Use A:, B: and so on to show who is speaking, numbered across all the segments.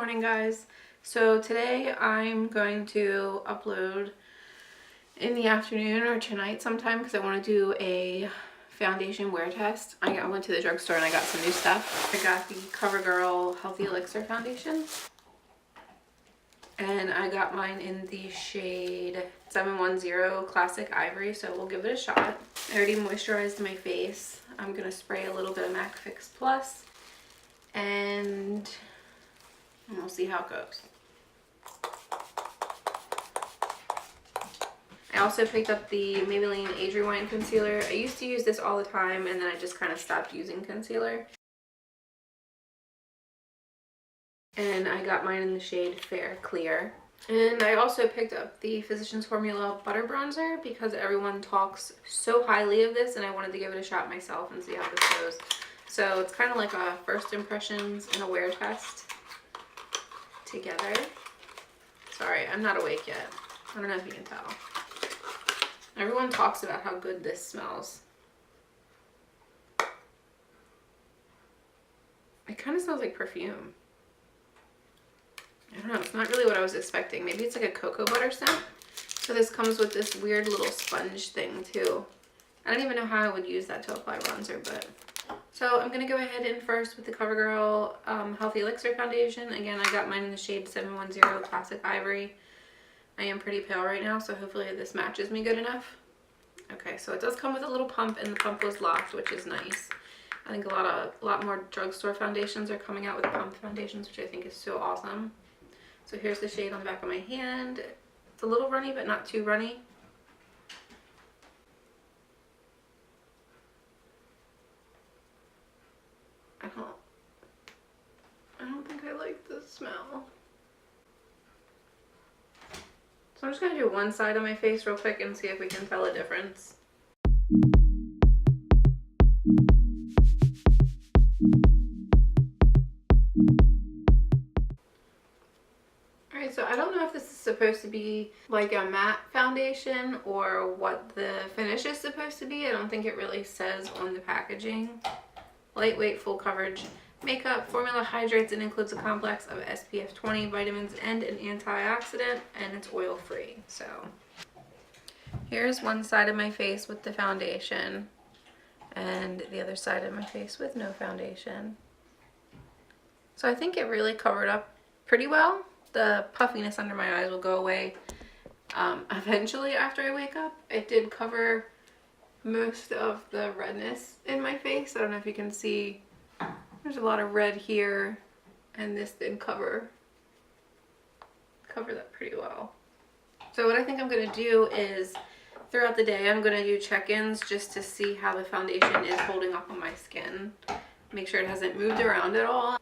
A: morning, guys. So today I'm going to upload in the afternoon or tonight sometime because I want to do a foundation wear test. I went to the drugstore and I got some new stuff. I got the COVERGIRL Healthy Elixir foundation, and I got mine in the shade 710 Classic Ivory, so we'll give it a shot. I already moisturized my face. I'm gonna spray a little bit of MAC Fix Plus and we'll see how it goes. I also picked up the Maybelline Ivory concealer. I used to use this all the time and then I just kind of stopped using concealer. And I got mine in the shade Fair Clear. And I also picked up the Physicians Formula Butter Bronzer because everyone talks so highly of this and I wanted to give it a shot myself and see how this goes. So it's kind of like a first impressions and a wear test together. Sorry, I'm not awake yet. I don't know if you can tell. Everyone talks about how good this smells. It kind of smells like perfume. I don't know, it's not really what I was expecting. Maybe it's like a cocoa butter scent. So this comes with this weird little sponge thing too. I don't even know how I would use that to apply bronzer, but... So I'm going to go ahead in first with the COVERGIRL Healthy Elixir foundation. Again, I got mine in the shade 710 Classic Ivory. I am pretty pale right now, so hopefully this matches me good enough. Okay, so it does come with a little pump, and the pump was locked, which is nice. I think a lot more drugstore foundations are coming out with pump foundations, which I think is so awesome. So here's the shade on the back of my hand. It's a little runny, but not too runny. I don't think I like the smell. So I'm just gonna do one side of my face real quick and see if we can tell a difference. Alright, so I don't know if this is supposed to be like a matte foundation or what the finish is supposed to be. I don't think it really says on the packaging. Lightweight, full coverage makeup. Formula hydrates and includes a complex of SPF 20 vitamins and an antioxidant, and it's oil free. So here's one side of my face with the foundation and the other side of my face with no foundation. So I think it really covered up pretty well. The puffiness under my eyes will go away eventually after I wake up. It did cover most of the redness in my face. I don't know if you can see, there's a lot of red here, and this did cover that pretty well. So what I think I'm going to do is throughout the day I'm going to do check-ins just to see how the foundation is holding up on my skin. Make sure it hasn't moved around at all.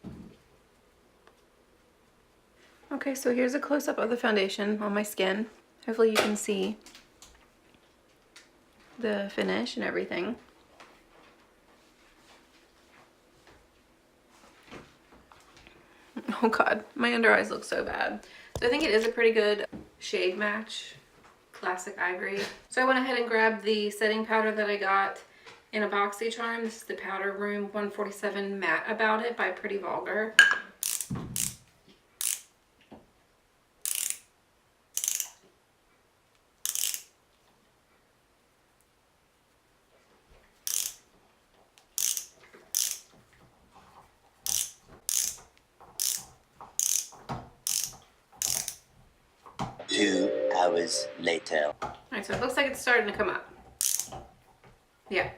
A: Okay, so here's a close-up of the foundation on my skin. Hopefully you can see the finish and everything. Oh god, my under eyes look so bad. So I think it is a pretty good shade match, Classic Ivory. So I went ahead and grabbed the setting powder that I got in a BoxyCharm. This is the Powder Room 147 Matte About It by Pretty Vulgar.
B: Hours later.
A: Alright, so it looks like it's starting to come up. Yeah.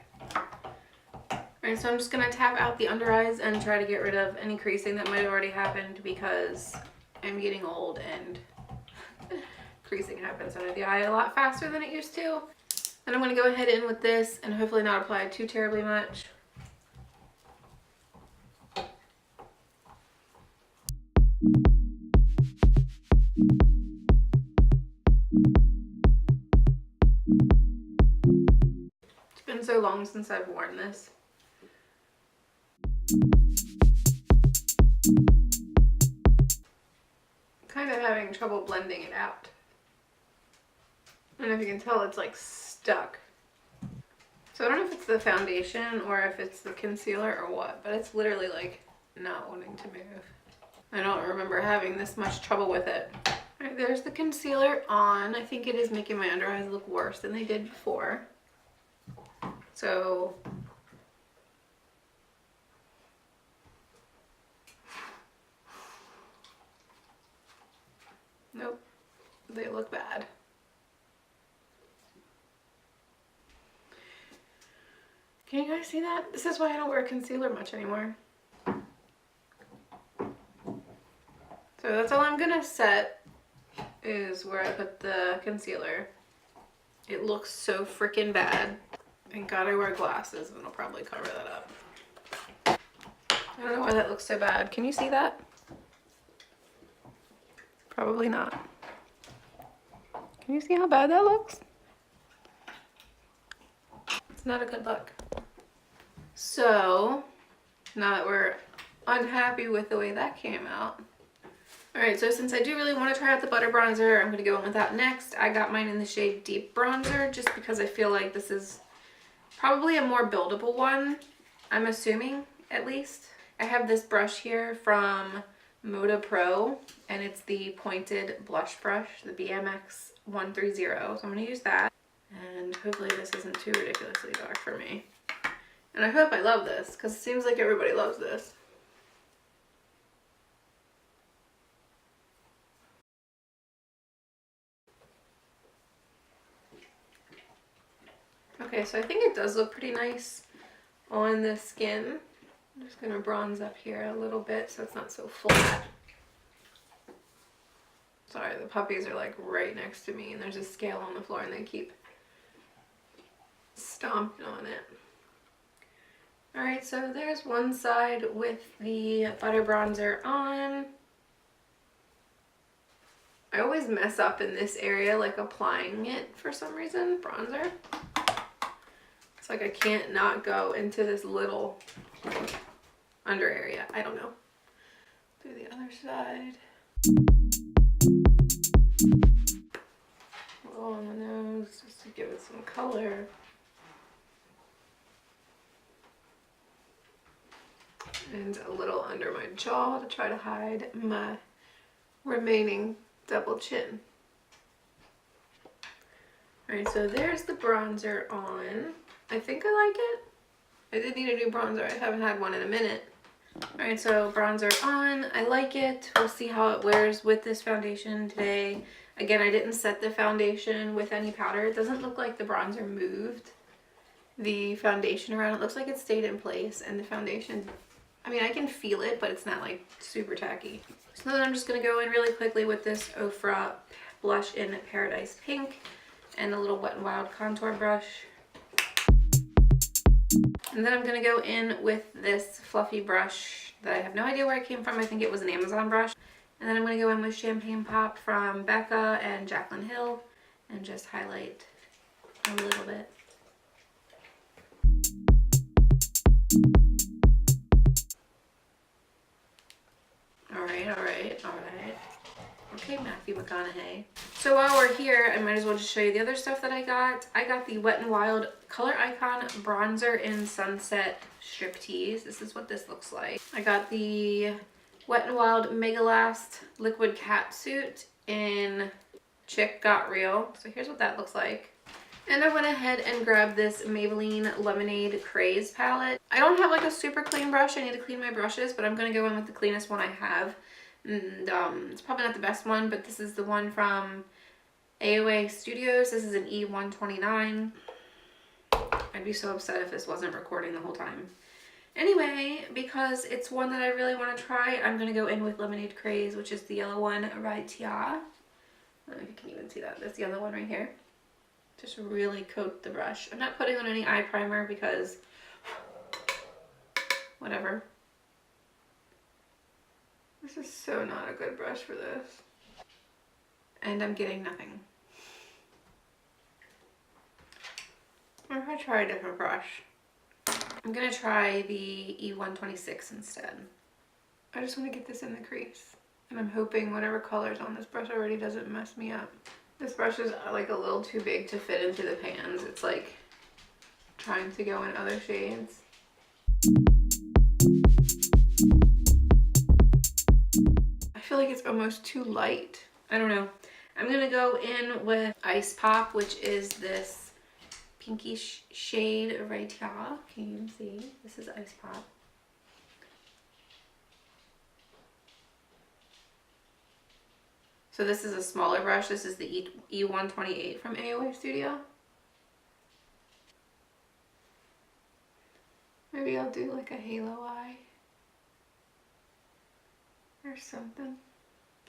A: Alright, so I'm just going to tap out the under eyes and try to get rid of any creasing that might have already happened because I'm getting old and creasing happens under the eye a lot faster than it used to. And I'm going to go ahead in with this and hopefully not apply too terribly much. Been so long since I've worn this. Kind of having trouble blending it out. I don't know if you can tell, it's like stuck. So I don't know if it's the foundation or if it's the concealer or what, but it's literally like not wanting to move. I don't remember having this much trouble with it. All right, there's the concealer on. I think it is making my under eyes look worse than they did before. So nope, they look bad. Can you guys see that? This is why I don't wear concealer much anymore. So that's all I'm gonna set, is where I put the concealer. It looks so freaking bad. Thank God I wear glasses and I'll probably cover that up. I don't know why that looks so bad. Can you see that? Probably not. Can you see how bad that looks? It's not a good look. So now that we're unhappy with the way that came out. Alright, so since I do really want to try out the butter bronzer, I'm going to go in with that next. I got mine in the shade Deep Bronzer just because I feel like this is probably a more buildable one. I'm assuming, at least. I have this brush here from Moda Pro, and it's the pointed blush brush, the BMX 130. So I'm going to use that. And hopefully this isn't too ridiculously dark for me. And I hope I love this, because it seems like everybody loves this. Okay, so I think it does look pretty nice on the skin. I'm just going to bronze up here a little bit so it's not so flat. Sorry, the puppies are like right next to me and there's a scale on the floor and they keep stomping on it. Alright, so there's one side with the butter bronzer on. I always mess up in this area, like applying it for some reason, bronzer. It's like I can't not go into this little under area. I don't know. Do the other side. A little on the nose just to give it some color. And a little under my jaw to try to hide my remaining double chin. Alright, so there's the bronzer on. I think I like it. I did need a new bronzer. I haven't had one in a minute. Alright, so bronzer on. I like it. We'll see how it wears with this foundation today. Again, I didn't set the foundation with any powder. It doesn't look like the bronzer moved the foundation around. It looks like it stayed in place, and the foundation, I mean, I can feel it, but it's not like super tacky. So then I'm just going to go in really quickly with this Ofra blush in Paradise Pink and a little Wet n Wild contour brush. And then I'm going to go in with this fluffy brush that I have no idea where it came from. I think it was an Amazon brush. And then I'm going to go in with Champagne Pop from Becca and Jaclyn Hill and just highlight a little bit. Alright. Okay, Matthew McConaughey. So while we're here, I might as well just show you the other stuff that I got. I got the Wet n Wild Color Icon Bronzer in Sunset Striptease. This is what this looks like. I got the Wet n Wild Mega Last Liquid Catsuit in Chick Got Real. So here's what that looks like. And I went ahead and grabbed this Maybelline Lemonade Craze palette. I don't have like a super clean brush. I need to clean my brushes, but I'm going to go in with the cleanest one I have. And it's probably not the best one, but this is the one from AOA Studios. This is an E129. I'd be so upset if this wasn't recording the whole time. Anyway, because it's one that I really want to try, I'm going to go in with Lemonade Craze, which is the yellow one right here. I don't know if you can even see that. That's the other one right here. Just really coat the brush. I'm not putting on any eye primer because whatever. This is so not a good brush for this. And I'm getting nothing. What if I try a different brush? I'm gonna try the E126 instead. I just want to get this in the crease. And I'm hoping whatever color's on this brush already doesn't mess me up. This brush is like a little too big to fit into the pans. It's like trying to go in other shades. almost too light. I don't know. I'm gonna go in with Ice Pop, which is this pinkish shade right here. Can you see? This is Ice Pop. So this is a smaller brush. This is the E128 from AOA Studio. Maybe I'll do like a halo eye or something.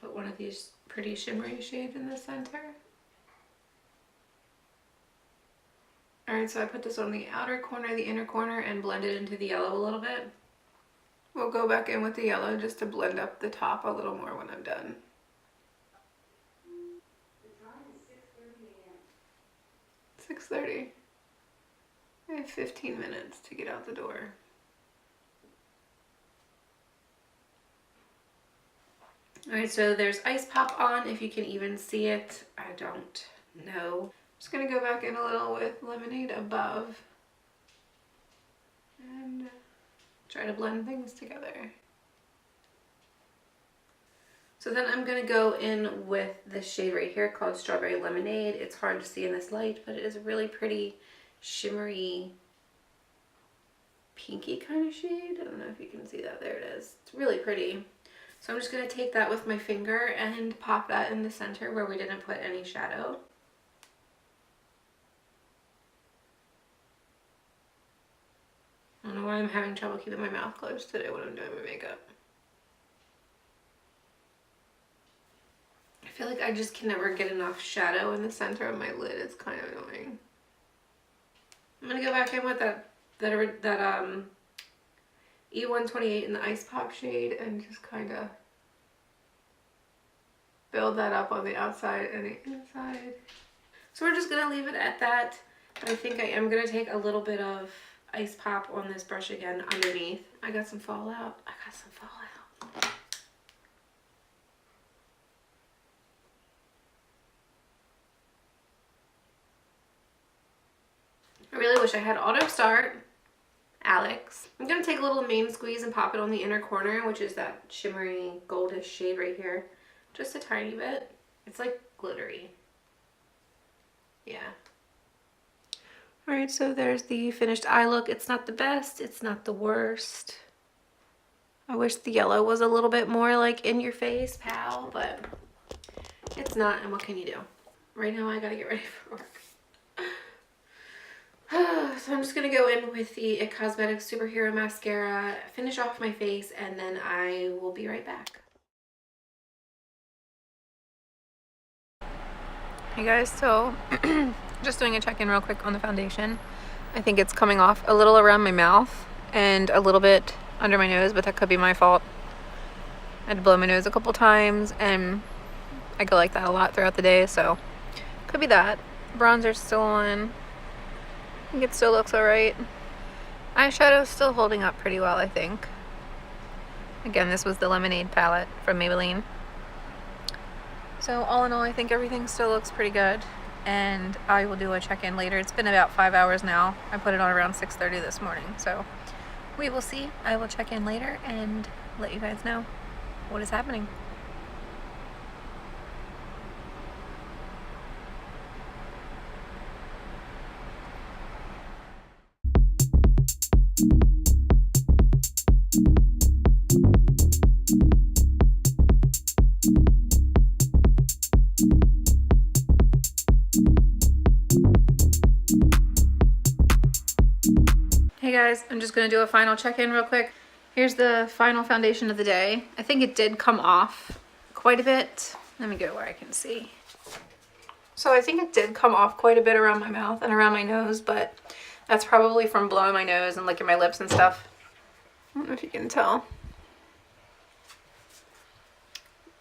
A: Put one of these pretty shimmery shades in the center. Alright, so I put this on the outer corner, the inner corner, and blend it into the yellow a little bit. We'll go back in with the yellow just to blend up the top a little more when I'm done.
B: The time is 6:30 a.m.
A: 6:30. I have 15 minutes to get out the door. Alright, so there's Ice Pop on, if you can even see it. I don't know. Just gonna go back in a little with Lemonade Above and try to blend things together. So then I'm gonna go in with this shade right here called Strawberry Lemonade. It's hard to see in this light, but it is a really pretty shimmery pinky kind of shade. I don't know if you can see that. There it is. It's really pretty. So I'm just gonna take that with my finger and pop that in the center where we didn't put any shadow. I don't know why I'm having trouble keeping my mouth closed today when I'm doing my makeup. I feel like I just can never get enough shadow in the center of my lid. It's kind of annoying. I'm gonna go back in with that E128 in the Ice Pop shade and just kind of build that up on the outside and the inside. So we're just gonna leave it at that. But I think I am gonna take a little bit of Ice Pop on this brush again underneath. I got some fallout. I really wish I had auto start. Alex. I'm gonna take a little main squeeze and pop it on the inner corner, which is that shimmery goldish shade right here. Just a tiny bit. It's like glittery. Yeah. Alright, so there's the finished eye look. It's not the best, it's not the worst. I wish the yellow was a little bit more like in your face, pal, but it's not, and what can you do? Right now I gotta get ready for work. So I'm just gonna go in with the IT Cosmetics Superhero Mascara, finish off my face, and then I will be right back. Hey guys, so just doing a check-in real quick on the foundation. I think it's coming off a little around my mouth and a little bit under my nose, but that could be my fault. I had to blow my nose a couple times and I go like that a lot throughout the day, so could be that. Bronzer's still on. I think it still looks alright. Eyeshadow's still holding up pretty well, I think. Again, this was the Lemonade palette from Maybelline. So all in all, I think everything still looks pretty good. And I will do a check-in later. It's been about 5 hours now. I put it on around 6:30 this morning. So we will see. I will check in later and let you guys know what is happening. Hey guys, I'm just gonna do a final check-in real quick. Here's the final foundation of the day. I think it did come off quite a bit. Let me go where I can see. So I think it did come off quite a bit around my mouth and around my nose, but that's probably from blowing my nose and licking my lips and stuff. I don't know if you can tell.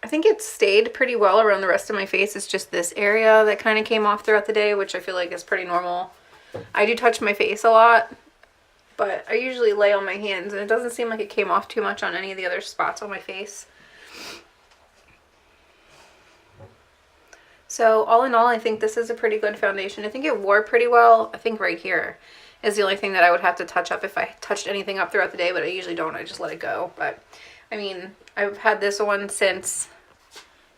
A: I think it stayed pretty well around the rest of my face. It's just this area that kind of came off throughout the day, which I feel like is pretty normal. I do touch my face a lot, but I usually lay on my hands and it doesn't seem like it came off too much on any of the other spots on my face. So all in all, I think this is a pretty good foundation. I think it wore pretty well. I think right here is the only thing that I would have to touch up if I touched anything up throughout the day, but I usually don't. I just let it go. But I mean, I've had this one since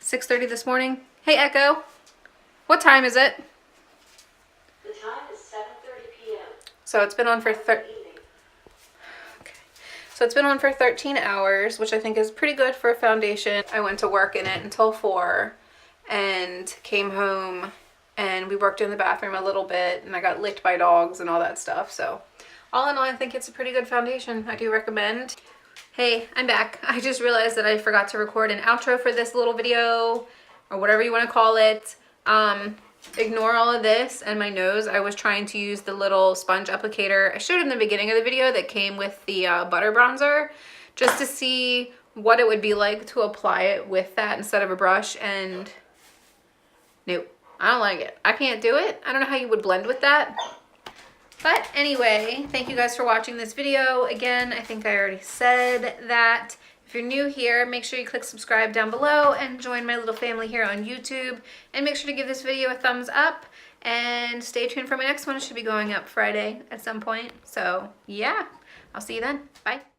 A: 6:30 this morning. Hey Echo, what time is it?
B: The time is 7:30 p.m.
A: So it's been on for So it's been on for 13 hours, which I think is pretty good for a foundation. I went to work in it until 4 and came home and we worked in the bathroom a little bit and I got licked by dogs and all that stuff. So all in all, I think it's a pretty good foundation. I do recommend. Hey, I'm back. I just realized that I forgot to record an outro for this little video or whatever you want to call it. Ignore all of this and my nose. I was trying to use the little sponge applicator I showed in the beginning of the video that came with the butter bronzer, just to see what it would be like to apply it with that instead of a brush, and nope, I don't like it. I can't do it. I don't know how you would blend with that. But anyway, thank you guys for watching this video. Again, I think I already said that. If you're new here, make sure you click subscribe down below and join my little family here on YouTube. And make sure to give this video a thumbs up. And stay tuned for my next one. It should be going up Friday at some point. So yeah, I'll see you then. Bye.